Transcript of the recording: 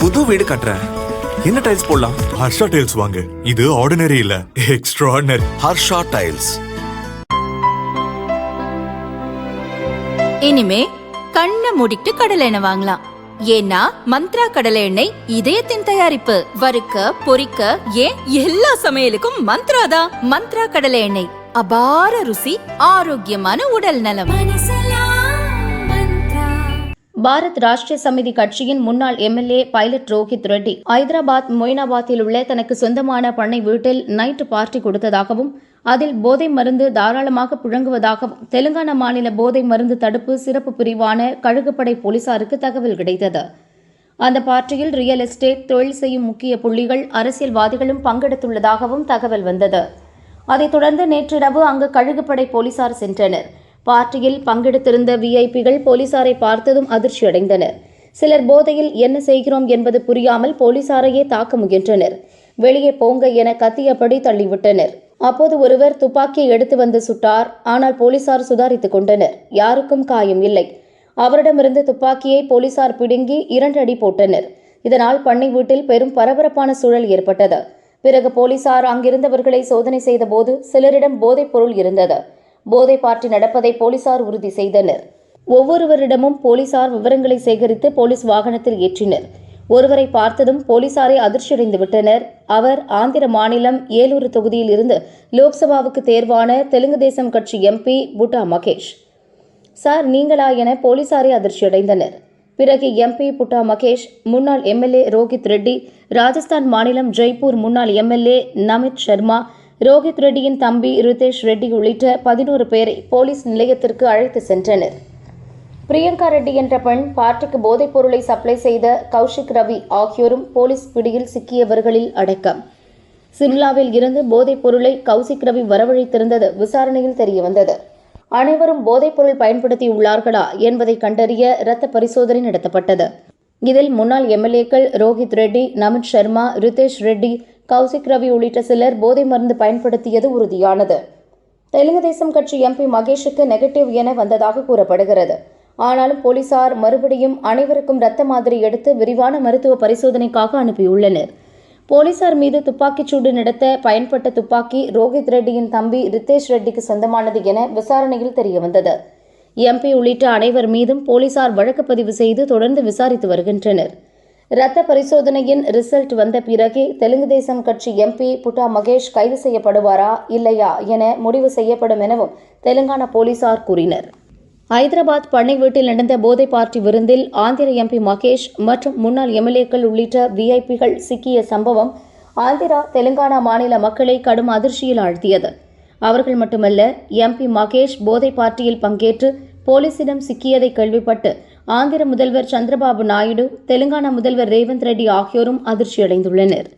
புது வீடு கட்டுறேன். என்ன டைல்ஸ் போடலாம்? ஹர்ஷா டைல்ஸ் வாங்க. இது ஆர்டினரி இல்ல, எக்ஸ்ட்ராஆர்டினரி. ஹர்ஷா டைல்ஸ். இனிமே கண்ணை மூடிட்டு கடலை எண்ணெய் வாங்கலாம். ஏன்னா மந்த்ரா கடலை எண்ணெய் இதயத்தின் தயாரிப்பு. வறுக்க பொரிக்க ஏன் எல்லா சமையலுக்கும் மந்த்ரா தான். மந்த்ரா கடலை எண்ணெய், அபார ருசி, ஆரோக்கியமான உடல் நலம். பாரத் ராஷ்டிரிய சமிதி கட்சியின் முன்னாள் எம்எல்ஏ பைலட் ரோஹித் ரெட்டி ஐதராபாத் மொயினாபாத்தில் உள்ள தனக்கு சொந்தமான பண்ணை வீட்டில் நைட் பார்ட்டி கொடுத்ததாகவும் அதில் போதை மருந்து தாராளமாக புழங்குவதாகவும் தெலுங்கானா மாநில போதை மருந்து தடுப்பு சிறப்பு பிரிவான கழுகுப்படை போலீசாருக்கு தகவல் கிடைத்தது. அந்த பார்ட்டியில் ரியல் எஸ்டேட் தொழில் செய்யும் முக்கிய புள்ளிகள், அரசியல்வாதிகளும் பங்கெடுத்துள்ளதாகவும் தகவல் வந்தது. அதைத் தொடர்ந்து நேற்றிரவு அங்கு கழுகுப்படை போலீசார் சென்றனர். பார்ட்டியில் பங்கெடுத்திருந்த விஐபிகள் போலீசாரை பார்த்ததும் அதிர்ச்சியடைந்தனர். சிலர் போதையில் என்ன செய்கிறோம் என்பது புரியாமல் போலீசாரையே தாக்க முயன்றனர். வெளியே போங்க என கத்தியபடி தள்ளிவிட்டனர். அப்போது ஒருவர் துப்பாக்கியை எடுத்து வந்து சுட்டார். ஆனால் போலீசார் சுதாரித்துக் கொண்டனர். யாருக்கும் காயம் இல்லை. அவரிடமிருந்து துப்பாக்கியை போலீசார் பிடுங்கி 2 அடி போட்டனர். இதனால் பண்ணை வீட்டில் பெரும் பரபரப்பான சூழல் ஏற்பட்டது. பிறகு போலீசார் அங்கிருந்தவர்களை சோதனை செய்தபோது சிலரிடம் போதைப் பொருள் இருந்தது. போதை பார்ட்டி நடப்பதை போலீசார் உறுதி செய்தனர். ஒவ்வொருவரிடமும் போலீசார் விவரங்களை சேகரித்து போலீஸ் வாகனத்தில் ஏற்றினர். ஒருவரை பார்த்ததும் போலீசாரை அதிர்ச்சியடைந்து விட்டனர். அவர் ஆந்திர மாநிலம் ஏலூர் தொகுதியில் இருந்து லோக்சபாவுக்கு தேர்வான தெலுங்கு தேசம் கட்சி எம்பி புட்டா மகேஷ். சார் நீங்களா என போலீசாரை அதிர்ச்சியடைந்தனர். பிறகு எம்பி புட்டா மகேஷ், முன்னாள் எம்எல்ஏ ரோஹித் ரெட்டி, ராஜஸ்தான் மாநிலம் ஜெய்ப்பூர் முன்னாள் எம்எல்ஏ நமித் சர்மா, ரோஹித் ரெட்டியின் தம்பி ரிதேஷ் ரெட்டி உள்ளிட்ட 11 பேரை போலீஸ் நிலையத்திற்கு அழைத்து சென்றனர். பிரியங்கா ரெட்டி என்ற பெண், பார்ட்டிக்கு போதைப் பொருளை சப்ளை செய்த கௌஷிக் ரவி ஆகியோரும் போலீஸ் பிடியில் சிக்கியவர்களில் அடக்கம். சிம்லாவில் இருந்து போதைப் பொருளை கௌஷிக் ரவி வரவழைத்திருந்தது விசாரணையில் தெரியவந்தது. அனைவரும் போதைப் பொருள் பயன்படுத்தியுள்ளார்களா என்பதை கண்டறிய இரத்த பரிசோதனை நடத்தப்பட்டது. இதில் முன்னாள் எம்எல்ஏக்கள் ரோஹித் ரெட்டி, நமித் சர்மா, ரிதேஷ் ரெட்டி, கௌஷிக் ரவி உள்ளிட்ட சிலர் போதை மருந்து பயன்படுத்தியது உறுதியானது. தெலுங்கு தேசம் கட்சி எம்பி மகேஷுக்கு நெகட்டிவ் என வந்ததாக கூறப்படுகிறது. ஆனாலும் போலீசார் மறுபடியும் அனைவருக்கும் இரத்த மாதிரி எடுத்து விரிவான மருத்துவ பரிசோதனைக்காக அனுப்பியுள்ளனர். போலீசார் மீது துப்பாக்கிச்சூடு நடத்த பயன்பட்ட துப்பாக்கி ரோஹித் ரெட்டியின் தம்பி ரிதேஷ் ரெட்டிக்கு சொந்தமானது என விசாரணையில் தெரியவந்தது. எம்பி உள்ளிட்ட அனைவர் மீதும் போலீசார் வழக்கு பதிவு செய்து தொடர்ந்து விசாரித்து வருகின்றனர். இரத்த பரிசோதனையின் ரிசல்ட் வந்த பிறகே தெலுங்கு தேசம் கட்சி எம்பி புட்டா மகேஷ் கைது செய்யப்படுவாரா இல்லையா என முடிவு செய்யப்படும் எனவும் தெலுங்கானா போலீசார் கூறினர். ஐதராபாத் பண்ணை வீட்டில் நடந்த போதை பார்ட்டி விருந்தில் ஆந்திர எம்பி மகேஷ் மற்றும் முன்னாள் எம்எல்ஏக்கள் உள்ளிட்ட விஐபிகள் சிக்கிய சம்பவம் ஆந்திரா, தெலுங்கானா மாநில மக்களை கடும் அதிர்ச்சியில் ஆழ்த்தியது. அவர்கள் மட்டுமல்ல, எம்பி மகேஷ் போதை பார்ட்டியில் பங்கேற்று போலீசிடம் சிக்கியதை கேள்விப்பட்டு ஆந்திர முதல்வர் சந்திரபாபு நாயுடு, தெலுங்கானா முதல்வர் ரேவந்த் ரெட்டி ஆகியோரும் அதிர்ச்சியடைந்துள்ளனர்.